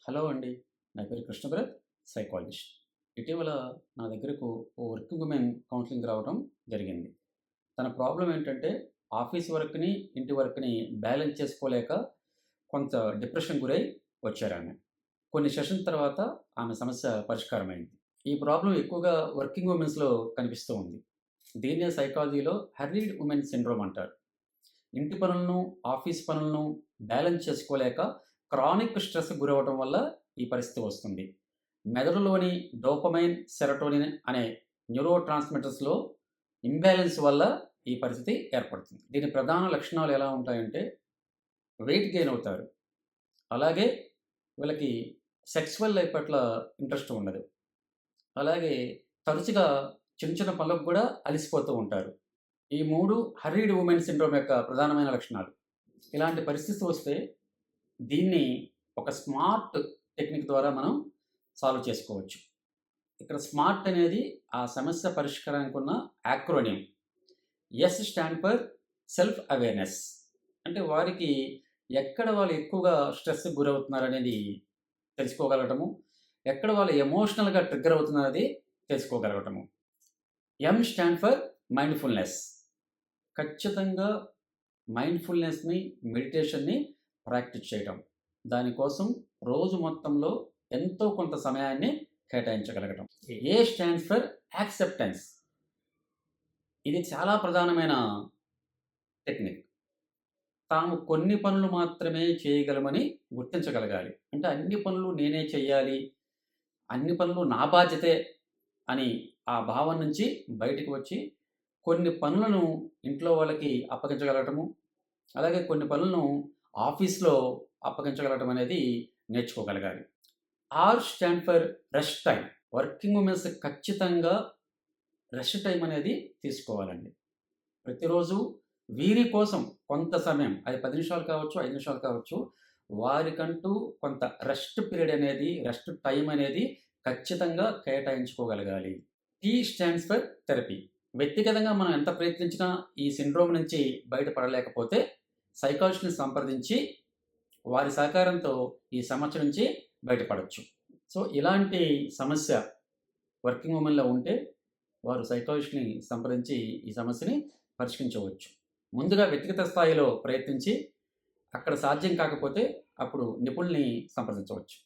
Hello అండి. నా పేరు కృష్ణభరత్, సైకాలజిస్ట్. ఇటీవల నా దగ్గరకు ఓ వర్కింగ్ ఉమెన్ కౌన్సిలింగ్‌కి రావడం జరిగింది. తన ప్రాబ్లమ్ ఏంటంటే, ఆఫీస్ వర్క్‌ని, ఇంటి వర్క్‌ని బ్యాలెన్స్ చేసుకోలేక కొంత డిప్రెషన్‌కి గురై వచ్చారామె. కొన్ని సెషన్స్ తర్వాత ఆమె సమస్య పరిష్కారమైంది. ఈ ప్రాబ్లమ్ ఎక్కువగా వర్కింగ్ ఉమెన్స్‌లో కనిపిస్తూ ఉంది. దీన్నే సైకాలజీలో హర్రీడ్ ఉమెన్ సిండ్రోమ్ అంటారు. ఇంటి పనులను, ఆఫీస్ పనులను బ్యాలెన్స్ చేసుకోలేక క్రానిక్ స్ట్రెస్‌కి గురవ్వటం వల్ల ఈ పరిస్థితి వస్తుంది. మెదడులోని డోపమైన్, సెరటోనిన్ అనే న్యూరో ట్రాన్స్‌మిటర్స్‌లో ఇంబాలెన్స్ వల్ల ఈ పరిస్థితి ఏర్పడుతుంది. దీని ప్రధాన లక్షణాలు ఎలా ఉంటాయంటే వెయిట్ గెయిన్ అవుతారు. అలాగే వీళ్ళకి సెక్సువల్ లైఫ్ పట్ల ఇంట్రెస్ట్ ఉండదు. అలాగే తరచుగా చిన్న చిన్న పనులకు కూడా అలిసిపోతూ ఉంటారు. ఈ 3 హర్రీడ్ ఉమెన్ సిండ్రోమ్ యొక్క ప్రధానమైన లక్షణాలు. ఇలాంటి పరిస్థితి వస్తే దీన్ని ఒక స్మార్ట్ టెక్నిక్ ద్వారా మనం సాల్వ్ చేసుకోవచ్చు. ఇక్కడ స్మార్ట్ అనేది ఆ సమస్య పరిష్కారానికి ఉన్న acronym. S stand for self awareness. అంటే వారికి ఎక్కడ వాళ్ళు ఎక్కువగా స్ట్రెస్‌కి గురవుతున్నారనేది తెలుసుకోగలగటము. ఎక్కడ వాళ్ళు ఎమోషనల్‌గా ట్రిగ్గర్ అవుతున్నారనేది తెలుసుకోగలగటము. M stand for mindfulness. ఖచ్చితంగా మైండ్‌ఫుల్‌నెస్‌ని, మెడిటేషన్‌ని ప్రాక్టీస్ చేయటం. దానికోసం రోజు మొత్తంలో ఎంతో కొంత సమయాన్ని కేటాయించగలగటం. A stands for acceptance. ఇది చాలా ప్రధానమైన టెక్నిక్. తాము కొన్ని పనులు మాత్రమే చేయగలమని గుర్తించగలగాలి. అంటే అన్ని పనులు నేనే చెయ్యాలి, అన్ని పనులు నా బాధ్యతే అని ఆ భావం నుంచి బయటికి వచ్చి కొన్ని పనులను ఇంట్లో వాళ్ళకి అప్పగించగలగటము, అలాగే కొన్ని పనులను ఆఫీస్‌లో అప్పగించగలగటం అనేది నేర్చుకోగలగాలి. R stand for rest time. Working women's ఖచ్చితంగా రెస్ట్ టైమ్ అనేది తీసుకోవాలండి. ప్రతిరోజు వీరి కోసం కొంత సమయం, అది 10 నిమిషాలు కావచ్చు, 5 నిమిషాలు కావచ్చు, వారికంటూ కొంత రెస్ట్ పీరియడ్ అనేది, రెస్ట్ టైమ్ అనేది ఖచ్చితంగా కేటాయించుకోగలగాలి. T stands for therapy. వ్యక్తిగతంగా మనం ఎంత ప్రయత్నించినా ఈ సిండ్రోమ్ నుంచి బయటపడలేకపోతే సైకాలజిస్ట్‌ని సంప్రదించి వారి సహకారంతో ఈ సమస్య నుంచి బయటపడొచ్చు. సో, ఇలాంటి సమస్య వర్కింగ్ ఉమెన్‌లో ఉంటే వారు సైకాలజిస్ట్‌ని సంప్రదించి ఈ సమస్యని పరిష్కరించవచ్చు. ముందుగా వ్యక్తిగత స్థాయిలో ప్రయత్నించి, అక్కడ సాధ్యం కాకపోతే అప్పుడు నిపుణుల్ని సంప్రదించవచ్చు.